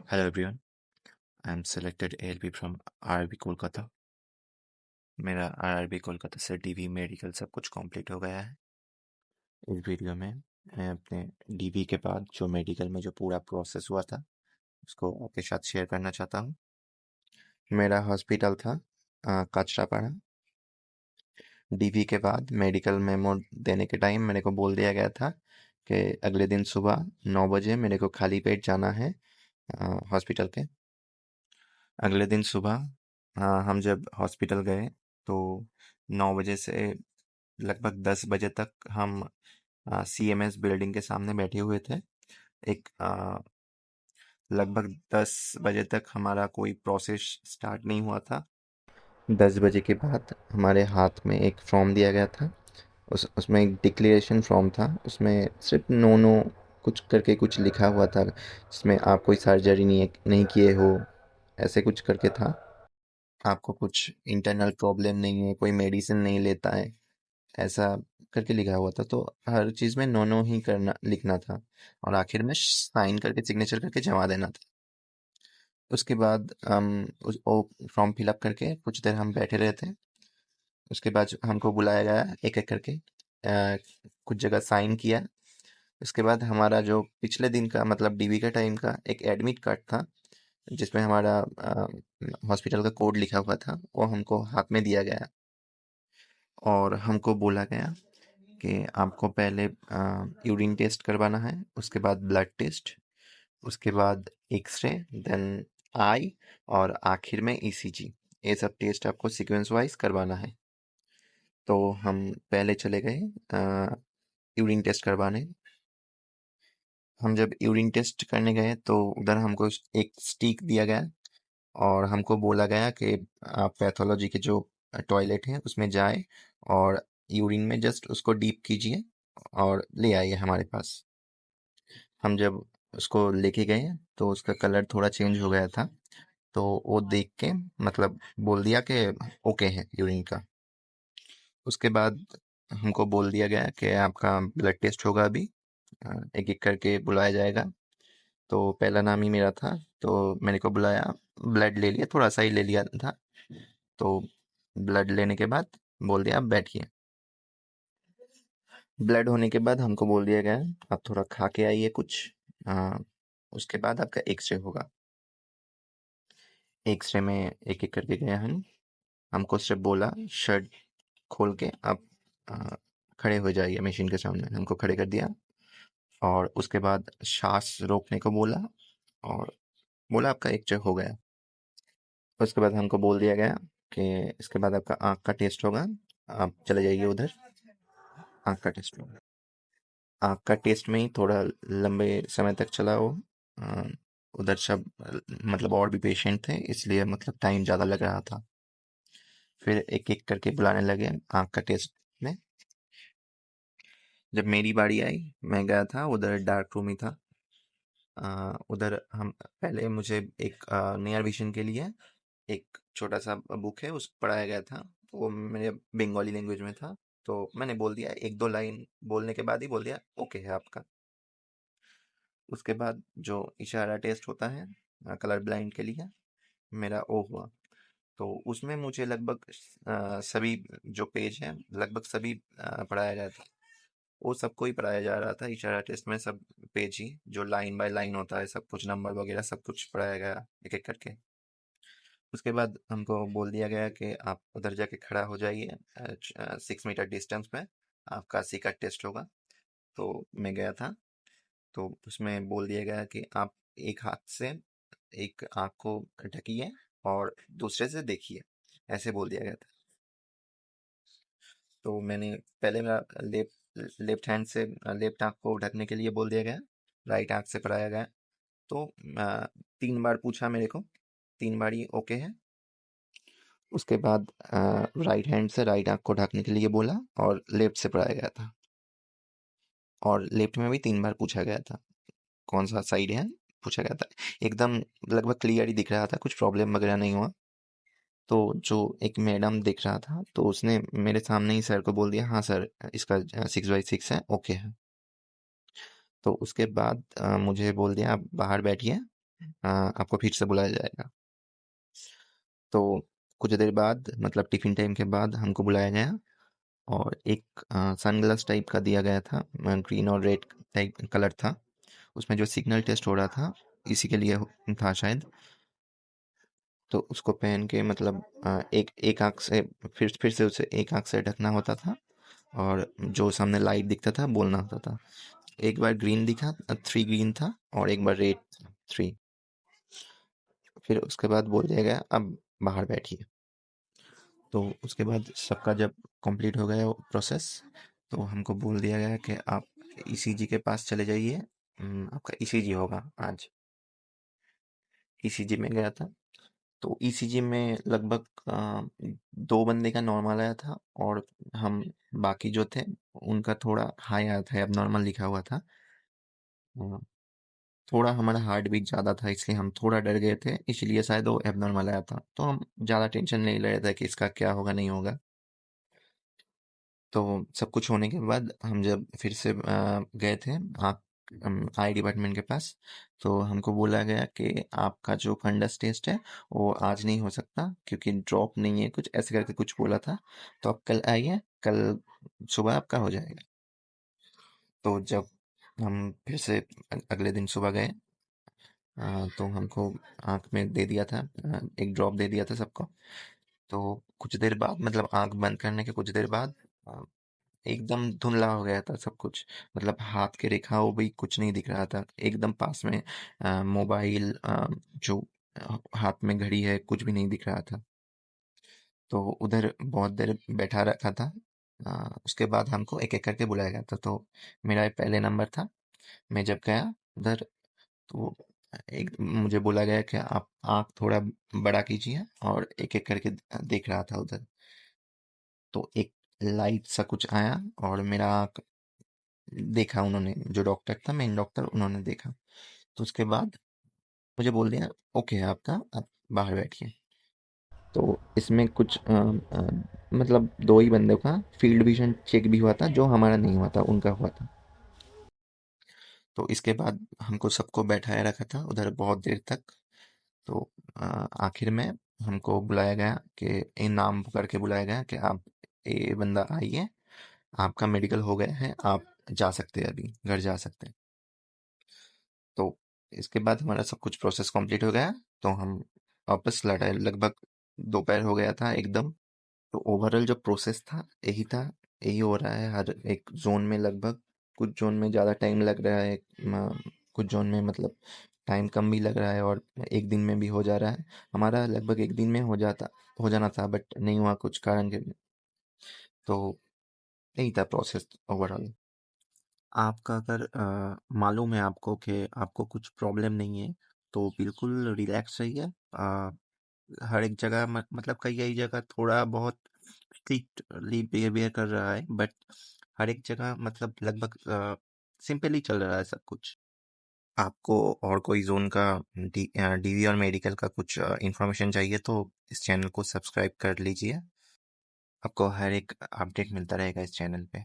Hello everyone, I am selected ALP from RRB Kolkata. मेरा RRB Kolkata से DV medical सब कुछ कंप्लीट हो गया है। इस वीडियो में मैं अपने डीवी के बाद जो मेडिकल में जो पूरा प्रोसेस हुआ था उसको आपके साथ शेयर करना चाहता हूँ। मेरा हॉस्पिटल था काचरापाड़ा। डीवी के बाद मेडिकल मेमो देने के टाइम मेरे को बोल दिया गया था कि अगले दिन सुबह 9 बजे मेरे को खाली पेट जाना है हॉस्पिटल के। अगले दिन सुबह हम जब हॉस्पिटल गए तो 9 बजे से लगभग 10 बजे तक हम सीएमएस बिल्डिंग के सामने बैठे हुए थे। एक लगभग 10 बजे तक हमारा कोई प्रोसेस स्टार्ट नहीं हुआ था। 10 बजे के बाद हमारे हाथ में एक फॉर्म दिया गया था। उसमें एक डिक्लेरेशन फॉर्म था। उसमें सिर्फ नो नो कुछ करके कुछ लिखा हुआ था, जिसमें आप कोई सर्जरी नहीं किए हो, ऐसे कुछ करके था। आपको कुछ इंटरनल प्रॉब्लम नहीं है, कोई मेडिसिन नहीं लेता है, ऐसा करके लिखा हुआ था। तो हर चीज़ में नो नो ही करना लिखना था और आखिर में साइन करके सिग्नेचर करके जमा देना था। उसके बाद हम उस वो फॉर्म फिलअप करके कुछ देर हम बैठे रहे थे। उसके बाद हमको बुलाया गया एक एक करके, कुछ जगह साइन किया। उसके बाद हमारा जो पिछले दिन का मतलब डीवी का टाइम का एक एडमिट कार्ड था, जिसमें हमारा हॉस्पिटल का कोड लिखा हुआ था, वो हमको हाथ में दिया गया और हमको बोला गया कि आपको पहले यूरिन टेस्ट करवाना है, उसके बाद ब्लड टेस्ट, उसके बाद एक्सरे, देन आई और आखिर में ईसीजी। ये सब टेस्ट आपको सीक्वेंस वाइज करवाना है। तो हम पहले चले गए यूरिन टेस्ट करवाने। हम जब यूरिन टेस्ट करने गए तो उधर हमको एक स्टिक दिया गया और हमको बोला गया कि आप पैथोलॉजी के जो टॉयलेट है उसमें जाए और यूरिन में जस्ट उसको डीप कीजिए और ले आइए हमारे पास। हम जब उसको लेके गए तो उसका कलर थोड़ा चेंज हो गया था। तो वो देख के मतलब बोल दिया कि ओके है यूरिन का। उसके बाद हमको बोल दिया गया कि आपका ब्लड टेस्ट होगा अभी, एक एक करके बुलाया जाएगा। तो पहला नाम ही मेरा था, तो मेरे को बुलाया, ब्लड ले लिया, थोड़ा सा ही ले लिया था। तो ब्लड लेने के बाद बोल दिया आप बैठिए। ब्लड होने के बाद हमको बोल दिया गया आप थोड़ा खा के आइए कुछ। आ, उसके बाद आपका एक्सरे होगा। एक्सरे में एक एक करके गए हम। हमको सिर्फ बोला शर्ट खोल के आप आ, खड़े हो जाइए मशीन के सामने। हमको खड़े कर दिया और उसके बाद सांस रोकने को बोला और बोला आपका एक्सरे हो गया। उसके बाद हमको बोल दिया गया कि इसके बाद आपका आँख का टेस्ट होगा, आप चले जाइए उधर, आँख का टेस्ट होगा। आँख का टेस्ट में ही थोड़ा लंबे समय तक चला वो। अ, उधर सब मतलब और भी पेशेंट थे, इसलिए मतलब टाइम ज़्यादा लग रहा था। फिर एक एक करके बुलाने लगे आँख का टेस्ट में। जब मेरी बारी आई मैं गया था उधर, डार्क रूम ही था। उधर हम पहले मुझे एक नियर विजन के लिए एक छोटा सा बुक है उस पढ़ाया गया था। वो मेरे बंगाली लैंग्वेज में था। तो मैंने बोल दिया, एक दो लाइन बोलने के बाद ही बोल दिया ओके है आपका। उसके बाद जो इशारा टेस्ट होता है कलर ब्लाइंड के लिए, मेरा ओ हुआ। तो उसमें मुझे लगभग सभी जो पेज हैं लगभग सभी पढ़ाया गया था। वो सबको ही पढ़ाया जा रहा था इशारा टेस्ट में, सब पेज ही जो लाइन बाय लाइन होता है, सब कुछ नंबर वगैरह सब कुछ पढ़ाया गया एक एक करके। उसके बाद हमको बोल दिया गया कि आप उधर जाके खड़ा हो जाइए 6 मीटर डिस्टेंस में, आपका सी का टेस्ट होगा। तो मैं गया था। तो उसमें बोल दिया गया कि आप एक हाथ से एक आँख को ढकिए और दूसरे से देखिए, ऐसे बोल दिया गया था। तो मैंने पहले मेरा लेफ्ट लेफ्ट हैंड से लेफ्ट आँख को ढकने के लिए बोल दिया गया, राइट आँख से पढ़ाया गया। तो 3 बार पूछा मेरे को, 3 बार ही ओके है। उसके बाद राइट हैंड से राइट आँख को ढकने के लिए बोला और लेफ्ट से पढ़ाया गया था। और लेफ्ट में भी 3 बार पूछा गया था कौन सा साइड है, पूछा गया था। एकदम लगभग क्लियर ही दिख रहा था, कुछ प्रॉब्लम वगैरह नहीं हुआ। तो जो एक मैडम दिख रहा था तो उसने मेरे सामने ही सर को बोल दिया हाँ सर इसका 6/6 है, ओके है। तो उसके बाद मुझे बोल दिया आप बाहर बैठिए, आपको फिर से बुलाया जाएगा। तो कुछ देर बाद मतलब टिफिन टाइम के बाद हमको बुलाया गया और एक सनग्लास टाइप का दिया गया था, ग्रीन और रेड टाइप कलर था। उसमें जो सिग्नल टेस्ट हो रहा था इसी के लिए था शायद। तो उसको पहन के मतलब एक एक आँख से फिर से उसे एक आँख से ढकना होता था और जो सामने लाइट दिखता था बोलना होता था। एक बार ग्रीन दिखा, 3 ग्रीन था और एक बार रेड 3। फिर उसके बाद बोल दिया गया अब बाहर बैठिए। तो उसके बाद सबका जब कंप्लीट हो गया वो प्रोसेस, तो हमको बोल दिया गया कि आप ईसीजी के पास चले जाइए। आपका ईसीजी होगा आज। ईसीजी में गया था तो ईसीजी में लगभग 2 बंदे का नॉर्मल आया था और हम बाकी जो थे उनका थोड़ा हाई आया था, एबनॉर्मल लिखा हुआ था। अ, थोड़ा हमारा हार्ट बीट ज़्यादा था इसलिए हम थोड़ा डर गए थे, इसलिए शायद वो एबनॉर्मल आया था। तो हम ज़्यादा टेंशन नहीं ले रहे थे कि इसका क्या होगा नहीं होगा। तो सब कुछ होने के बाद हम जब फिर से गए थे आई डिपार्टमेंट के पास, तो हमको बोला गया कि आपका जो फंडस टेस्ट है वो आज नहीं हो सकता क्योंकि ड्रॉप नहीं है, कुछ ऐसे करके कुछ बोला था। तो आप कल आइए, कल सुबह आपका हो जाएगा। तो जब हम फिर से अगले दिन सुबह गए, तो हमको आँख में दे दिया था, एक ड्रॉप दे दिया था सबको। तो कुछ देर बाद मतलब आँख बंद करने के कुछ देर बाद एकदम धुंधला हो गया था सब कुछ। मतलब हाथ के रेखाओं भी कुछ नहीं दिख रहा था, एकदम पास में मोबाइल जो हाथ में घड़ी है कुछ भी नहीं दिख रहा था। तो उधर बहुत देर बैठा रखा था। उसके बाद हमको एक एक करके बुलाया गया था। तो मेरा पहले नंबर था। मैं जब गया उधर, तो एक मुझे बोला गया कि आप आँख थोड़ा बड़ा कीजिए और एक एक करके देख रहा था उधर। तो एक लाइट सा कुछ आया और मेरा आँख देखा उन्होंने, जो डॉक्टर था मेन डॉक्टर, उन्होंने देखा। तो उसके बाद मुझे बोल दिया ओके है आपका, आप बाहर बैठिए। तो इसमें कुछ मतलब 2 ही बंदों का फील्ड विजन चेक भी हुआ था, जो हमारा नहीं हुआ था, उनका हुआ था। तो इसके बाद हमको सबको बैठाया रखा था उधर बहुत देर तक। तो आखिर में हमको बुलाया गया कि नाम करके बुलाया गया कि आप ये बंदा आइए, आपका मेडिकल हो गया है, आप जा सकते हैं, अभी घर जा सकते हैं। तो इसके बाद हमारा सब कुछ प्रोसेस कंप्लीट हो गया। तो हम वापस लौट आए, लगभग दोपहर हो गया था एकदम। तो ओवरऑल जो प्रोसेस था यही था, यही हो रहा है हर एक जोन में लगभग। कुछ जोन में ज़्यादा टाइम लग रहा है, कुछ जोन में मतलब टाइम कम भी लग रहा है और एक दिन में भी हो जा रहा है। हमारा लगभग एक दिन में हो जाना था बट नहीं हुआ कुछ कारण के। तो यही था प्रोसेस ओवरऑल। आपका अगर मालूम है आपको कि आपको कुछ प्रॉब्लम नहीं है तो बिल्कुल रिलैक्स रहिए। हर एक जगह मतलब कई कई जगह थोड़ा बहुत स्ट्रिक्टली बिहेवियर कर रहा है बट हर एक जगह मतलब लगभग सिंपली चल रहा है सब कुछ। आपको और कोई जोन का डीवी और मेडिकल का कुछ इंफॉर्मेशन चाहिए तो इस चैनल को सब्सक्राइब कर लीजिए। आपको हर एक अपडेट मिलता रहेगा इस चैनल पे।